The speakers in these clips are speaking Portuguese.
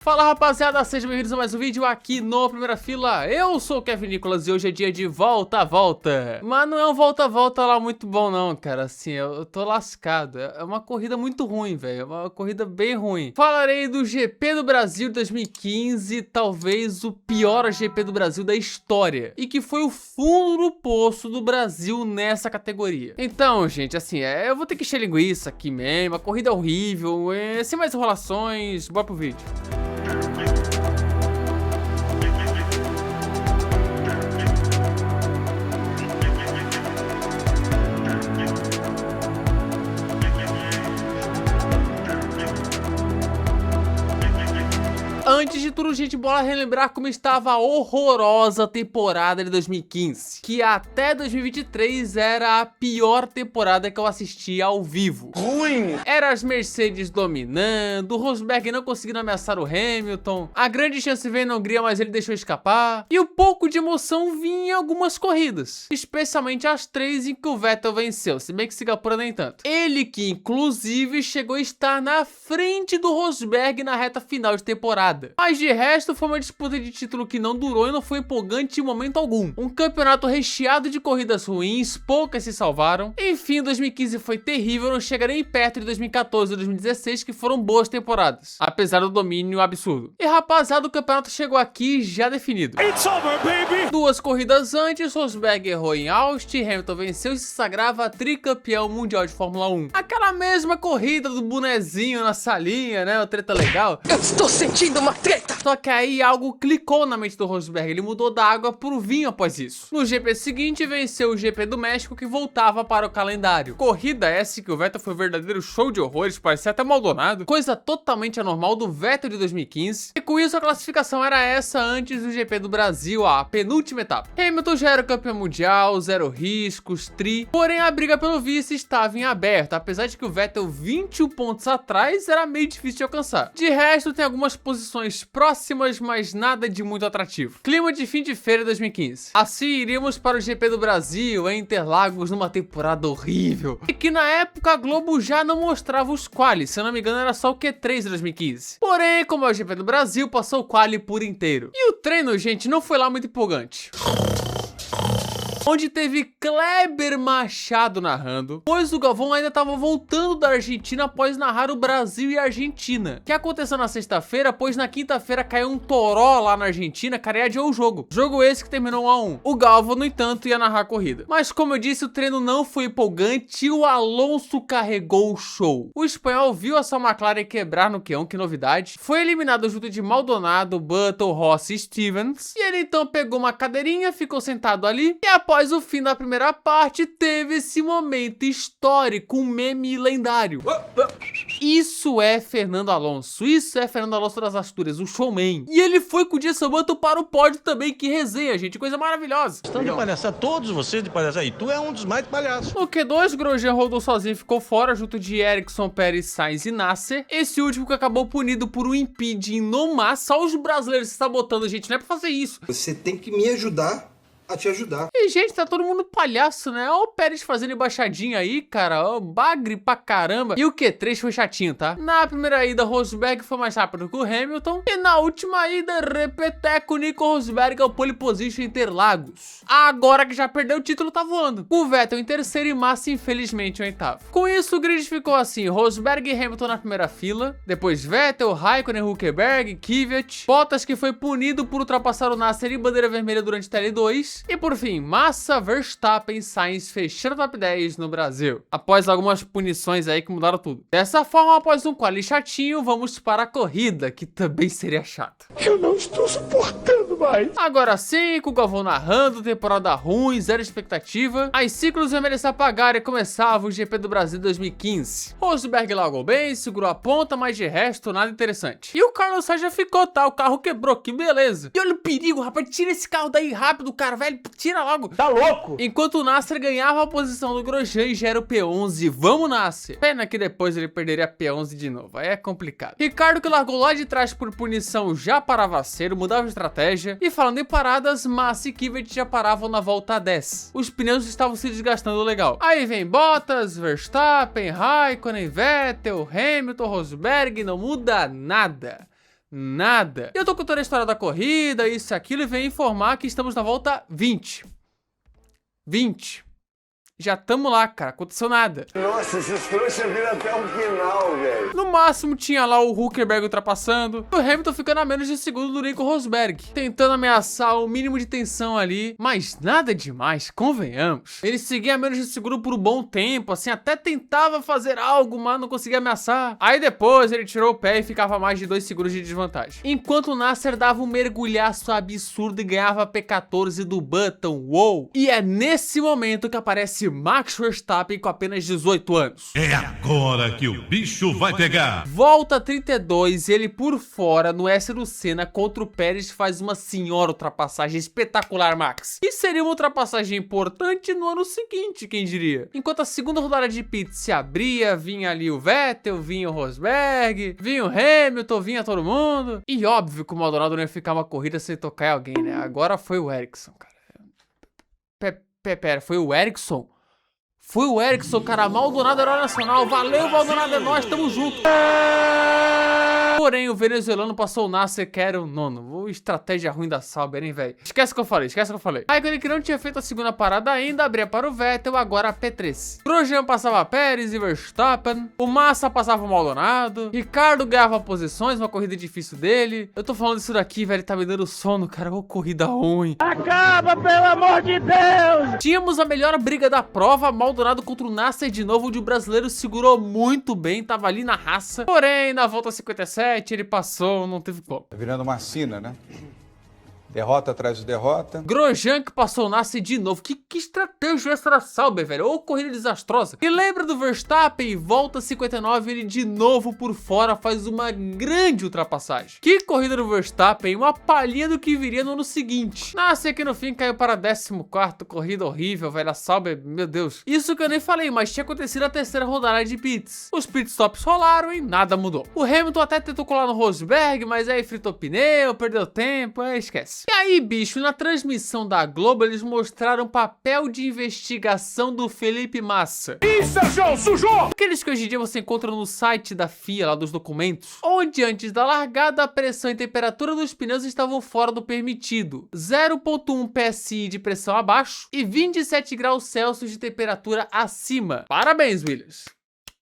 Fala rapaziada, sejam bem-vindos a mais um vídeo aqui no Primeira Fila. Eu sou o Kevin Nicolas e hoje é dia de volta a volta. Mas não é um volta a volta lá muito bom não, cara. Assim, eu tô lascado. É uma corrida muito ruim, velho. É uma corrida bem ruim. Falarei do GP do Brasil de 2015, talvez o pior GP do Brasil da história. E que foi o fundo do poço do Brasil nessa categoria. Então, gente, assim, eu vou ter que encher linguiça aqui mesmo. A corrida é horrível. Sem mais enrolações, bora pro vídeo. Antes de tudo, gente, bora relembrar como estava a horrorosa temporada de 2015. Que até 2023 era a pior temporada que eu assisti ao vivo. Ruim! Era as Mercedes dominando, o Rosberg não conseguindo ameaçar o Hamilton, a grande chance veio na Hungria, mas ele deixou escapar. E o pouco de emoção vinha em algumas corridas. Especialmente as 3 em que o Vettel venceu, se bem que Singapura nem tanto. Ele que, inclusive, chegou a estar na frente do Rosberg na reta final de temporada. Mas de resto foi uma disputa de título que não durou e não foi empolgante em momento algum. Um campeonato recheado de corridas ruins, poucas se salvaram. Enfim, 2015 foi terrível, não chega nem perto de 2014 e 2016, que foram boas temporadas, apesar do domínio absurdo. E rapaziada, o campeonato chegou aqui já definido. It's over, baby! 2 corridas antes, Rosberg errou em Austin, Hamilton venceu e se sagrava tricampeão mundial de Fórmula 1. Aquela mesma corrida do bonezinho na salinha, né? O treta legal. Eu estou sentindo uma treta! Só que aí algo clicou na mente do Rosberg, ele mudou da água pro vinho após isso. No GP seguinte, venceu o GP do México, que voltava para o calendário. Corrida essa que o Vettel foi um verdadeiro show de horrores, parecia até Maldonado. Coisa totalmente anormal do Vettel de 2015. E com isso a classificação era essa antes do GP do Brasil, a penúltima etapa. Hamilton já era campeão mundial, zero riscos, porém a briga pelo vice estava em aberto, apesar de que o Vettel 21 pontos atrás era meio difícil de alcançar. De resto, tem algumas posições próximas, mas nada de muito atrativo. Clima de fim de feira 2015. Assim, iríamos para o GP do Brasil em Interlagos numa temporada horrível. E que na época a Globo já não mostrava os quali, se eu não me engano era só o Q3 de 2015. Porém, como é o GP do Brasil, passou o quali por inteiro. E o treino, gente, não foi lá muito empolgante. Onde teve Kleber Machado narrando, pois o Galvão ainda estava voltando da Argentina após narrar o Brasil e a Argentina, que aconteceu na sexta-feira, pois na quinta-feira caiu um toró lá na Argentina, cara, e adiou o jogo. Jogo esse que terminou 1-1. O Galvão, no entanto, ia narrar a corrida. Mas como eu disse, o treino não foi empolgante e o Alonso carregou o show. O espanhol viu a sua McLaren quebrar no Q1, que novidade. Foi eliminado junto de Maldonado, Button, Rossi e Stevens. E ele então pegou uma cadeirinha, ficou sentado ali e após o fim da primeira parte, teve esse momento histórico, um meme lendário. Isso é Fernando Alonso. Isso é Fernando Alonso das Astúrias, o showman. E ele foi com o Jenson Button para o pódio também. Que resenha, gente. Coisa maravilhosa. Estão de palhaçada, todos vocês de palhaçada. E tu é um dos mais palhaços. No Q2, Grosjean rodou sozinho e ficou fora, junto de Ericsson, Pérez, Sainz e Nasser. Esse último que acabou punido por um impeding no mar. Só os brasileiros se sabotando, gente. Não é pra fazer isso. Você tem que me ajudar a te ajudar. E, gente, tá todo mundo palhaço, né? Ó o Pérez fazendo embaixadinha aí, cara. Ó, bagre pra caramba. E o Q3 foi chatinho, tá? Na primeira ida, Rosberg foi mais rápido que o Hamilton. E na última ida, repeteco, Nico Rosberg ao pole position em Interlagos. Agora que já perdeu o título, tá voando. O Vettel em terceiro e Massa, infelizmente, em oitavo. Com isso, o grid ficou assim. Rosberg e Hamilton na primeira fila. Depois Vettel, Raikkonen, Hülkenberg, Kvyat. Bottas, que foi punido por ultrapassar o Nasser e bandeira vermelha durante o TL2. E por fim, Massa, Verstappen e Sainz fechando o top 10 no Brasil, após algumas punições aí que mudaram tudo. Dessa forma, após um quali chatinho, vamos para a corrida, que também seria chato. Eu não estou suportando mais. Agora sim, com o Galvão narrando, temporada ruim, zero expectativa. As ciclos vermelhos se apagaram e começava o GP do Brasil 2015. Rosberg largou bem, segurou a ponta, mas de resto, nada interessante. E o Carlos Sainz já ficou, tá? O carro quebrou, que beleza. E olha o perigo, rapaz, tira esse carro daí rápido, cara, velho. Tira logo. Tá louco? Enquanto o Nasser ganhava a posição do Grosjean e gera o P11. Vamos, Nasser. Pena que depois ele perderia P11 de novo. Aí é complicado. Ricardo, que largou lá de trás por punição, já parava cedo, mudava de estratégia. E falando em paradas, Massa e Kvyat já paravam na volta 10. Os pneus estavam se desgastando legal. Aí vem Bottas, Verstappen, Raikkonen, Vettel, Hamilton, Rosberg. Não muda nada. Nada. Eu tô contando a história da corrida, isso e aquilo, e venho informar que estamos na volta 20. Já tamo lá, cara, aconteceu nada. Nossa, esses trouxas viram até o final, velho. No máximo tinha lá o Hülkenberg ultrapassando, o Hamilton ficando a menos de segundo do Nico Rosberg, tentando ameaçar o mínimo de tensão ali, mas nada demais, convenhamos. Ele seguia a menos de segundo por um bom tempo, assim, até tentava fazer algo, mas não conseguia ameaçar. Aí depois ele tirou o pé e ficava a mais de 2 segundos de desvantagem. Enquanto o Nasser dava um mergulhaço absurdo e ganhava P14 do Button, uou! E é nesse momento que aparece Max Verstappen com apenas 18 anos. É agora que o bicho vai pegar. Volta 32, ele por fora no S do Senna contra o Pérez faz uma senhora ultrapassagem espetacular, Max. E seria uma ultrapassagem importante no ano seguinte, quem diria? Enquanto a segunda rodada de pit se abria, vinha ali o Vettel, vinha o Rosberg, vinha o Hamilton, vinha todo mundo. E óbvio que o Maldonado não ia ficar uma corrida sem tocar em alguém, né? Agora foi o Ericsson, cara. Pera, foi o Ericsson? Foi o Ericsson, cara, Maldonado herói nacional, valeu Maldonado, é nóis, tamo junto. Porém, o venezuelano passou o Nasser, que era o nono. Estratégia ruim da Sauber, hein, velho. Esquece o que eu falei. Aí, quando ele que não tinha feito a segunda parada ainda, abria para o Vettel, agora a P3. Grosjean passava Pérez e Verstappen. O Massa passava o Maldonado. Ricardo ganhava posições, uma corrida difícil dele. Eu tô falando isso daqui, velho, tá me dando sono, cara. Ô, corrida ruim. Acaba, pelo amor de Deus! Tínhamos a melhor briga da prova, Maldonado contra o Nasser de novo, onde o brasileiro segurou muito bem, tava ali na raça. Porém, na volta 57, ele passou, não teve como. Tá virando uma sina, né? Derrota atrás de derrota. Grosjean que passou o Nasser de novo. Que estratégia essa da Sauber, velho? Ô, corrida desastrosa. E lembra do Verstappen? Volta 59, ele de novo por fora faz uma grande ultrapassagem. Que corrida do Verstappen, uma palhinha do que viria no ano seguinte. Nasser que no fim caiu para 14º, corrida horrível, velho. A Sauber, meu Deus. Isso que eu nem falei, mas tinha acontecido a terceira rodada de pits. Os pitstops rolaram e nada mudou. O Hamilton até tentou colar no Rosberg, mas aí fritou pneu, perdeu tempo, esquece. E aí, bicho, na transmissão da Globo, eles mostraram o papel de investigação do Felipe Massa. Isso, João, sujou! Aqueles que hoje em dia você encontra no site da FIA, lá dos documentos, onde antes da largada a pressão e temperatura dos pneus estavam fora do permitido. 0,1 PSI de pressão abaixo e 27 graus Celsius de temperatura acima. Parabéns, Williams.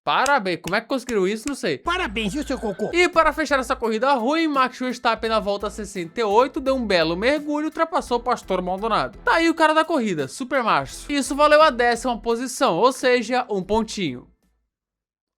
Parabéns, como é que conseguiram isso? Não sei. Parabéns, viu, seu cocô? E para fechar essa corrida ruim, Max Verstappen na volta 68 deu um belo mergulho e ultrapassou o Pastor Maldonado. Tá aí o cara da corrida, Super Márcio. Isso valeu a 10ª posição, ou seja, um pontinho.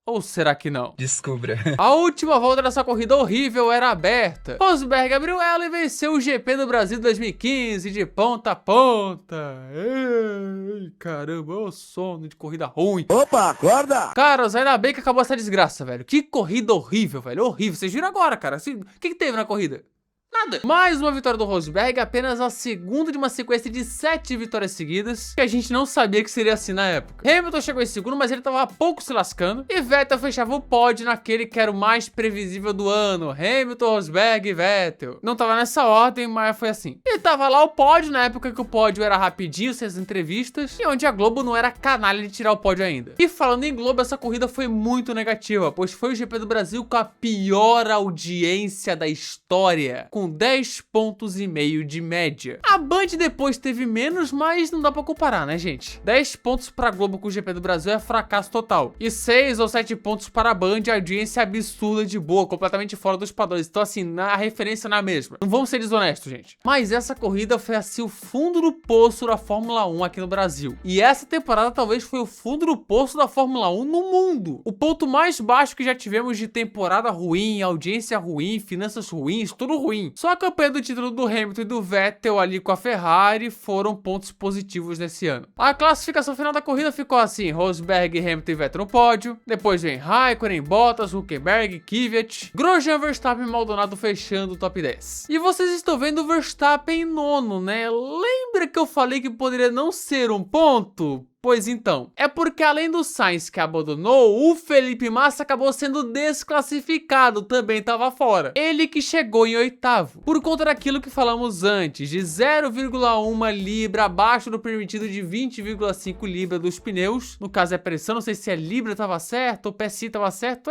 Ou será que não? Descubra. A última volta dessa corrida horrível era aberta. Rosberg abriu ela e venceu o GP do Brasil 2015 de ponta a ponta. Ei, caramba, ô sono de corrida ruim. Opa, acorda! Caras, ainda bem que acabou essa desgraça, velho. Que corrida horrível, velho. Horrível. Vocês viram agora, cara. O que teve na corrida? Nada. Mais uma vitória do Rosberg, apenas a segunda de uma sequência de 7 vitórias seguidas, que a gente não sabia que seria assim na época. Hamilton chegou em segundo, mas ele tava pouco se lascando, e Vettel fechava o pódio naquele que era o mais previsível do ano, Hamilton, Rosberg e Vettel. Não tava nessa ordem, mas foi assim. E tava lá o pódio, na época que o pódio era rapidinho, sem as entrevistas, e onde a Globo não era canalha de tirar o pódio ainda. E falando em Globo, essa corrida foi muito negativa, pois foi o GP do Brasil com a pior audiência da história, com 10,5 pontos de média. A Band depois teve menos, mas não dá pra comparar, né, gente? 10 pontos pra Globo com o GP do Brasil é fracasso total. E 6 ou 7 pontos para a Band, audiência absurda de boa, completamente fora dos padrões. Então, assim, a referência não é a mesma. Não vamos ser desonestos, gente. Mas essa corrida foi, assim, o fundo do poço da Fórmula 1 aqui no Brasil. E essa temporada talvez foi o fundo do poço da Fórmula 1 no mundo. O ponto mais baixo que já tivemos de temporada ruim, audiência ruim, finanças ruins, tudo ruim. Só a campanha do título do Hamilton e do Vettel ali com a Ferrari foram pontos positivos nesse ano. A classificação final da corrida ficou assim: Rosberg, Hamilton e Vettel no pódio. Depois vem Raikkonen, Bottas, Hülkenberg, Kvyat, Grosjean, Verstappen e Maldonado fechando o top 10. E vocês estão vendo o Verstappen em nono, né? Lembra que eu falei que poderia não ser um ponto? Pois então, é porque além do Sainz que abandonou, o Felipe Massa acabou sendo desclassificado, também estava fora. Ele que chegou em 8º, por conta daquilo que falamos antes, de 0,1 libra abaixo do permitido de 20,5 libra dos pneus. No caso é pressão, não sei se é libra estava certo, ou PSI estava certo,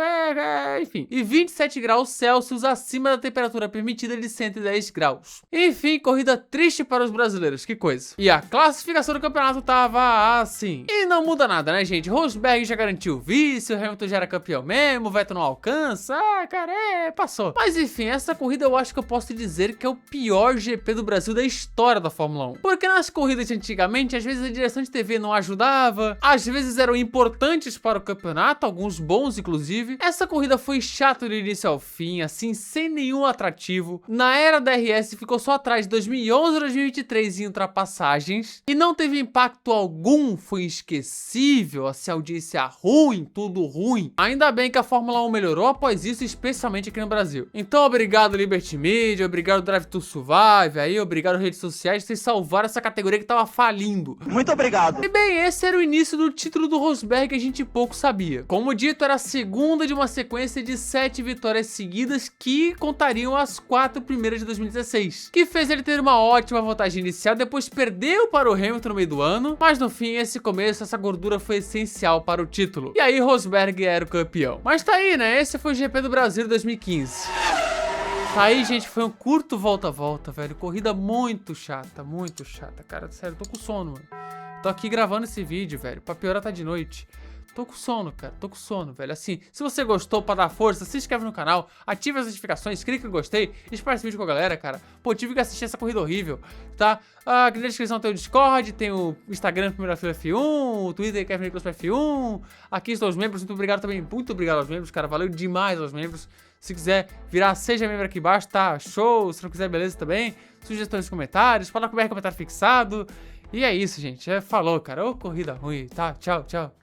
enfim. E 27 graus Celsius acima da temperatura permitida de 110 graus. Enfim, corrida triste para os brasileiros, que coisa. E a classificação do campeonato tava assim. E não muda nada, né, gente? Rosberg já garantiu o vice, o Hamilton já era campeão mesmo, o Vettel não alcança. Cara, passou. Mas enfim, essa corrida eu acho que eu posso dizer que é o pior GP do Brasil da história da Fórmula 1. Porque nas corridas de antigamente, às vezes a direção de TV não ajudava, às vezes eram importantes para o campeonato, alguns bons inclusive. Essa corrida foi chata do início ao fim, assim, sem nenhum atrativo. Na era da RS ficou só atrás de 2011 e 2023 em ultrapassagens, e não teve impacto algum, foi esquecível, assim, audiência ruim, tudo ruim. Ainda bem que a Fórmula 1 melhorou após isso, especialmente aqui no Brasil. Então, obrigado Liberty Media, obrigado Drive to Survive, aí, obrigado redes sociais, vocês salvaram essa categoria que tava falindo. Muito obrigado. E bem, esse era o início do título do Rosberg que a gente pouco sabia. Como dito, era a segunda de uma sequência de 7 vitórias seguidas que contariam as 4 primeiras de 2016, que fez ele ter uma ótima vantagem inicial, depois perdeu para o Hamilton no meio do ano, mas no fim, esse começo, essa gordura foi essencial para o título. E aí Rosberg era o campeão. Mas tá aí, né? Esse foi o GP do Brasil 2015. Tá aí, gente, foi um curto volta-volta, velho. Corrida muito chata, cara. Sério, tô com sono, mano. Tô aqui gravando esse vídeo, velho. Pra piorar, tá de noite. Tô com sono, cara. Tô com sono, velho. Assim, se você gostou, pra dar força, se inscreve no canal, ativa as notificações, clica em gostei, espalha esse vídeo com a galera, cara. Pô, tive que assistir essa corrida horrível, tá? Aqui na descrição tem o Discord, tem o Instagram Primeira Fila F1, o Twitter Kevin Nicolas F1. Aqui estão os membros, muito obrigado também. Muito obrigado aos membros, cara. Valeu demais aos membros. Se quiser virar, seja membro aqui embaixo, tá? Show. Se não quiser, beleza também. Sugestões nos comentários, fala com o comentário fixado. E é isso, gente. Falou, cara. Ô, corrida ruim, tá? Tchau, tchau.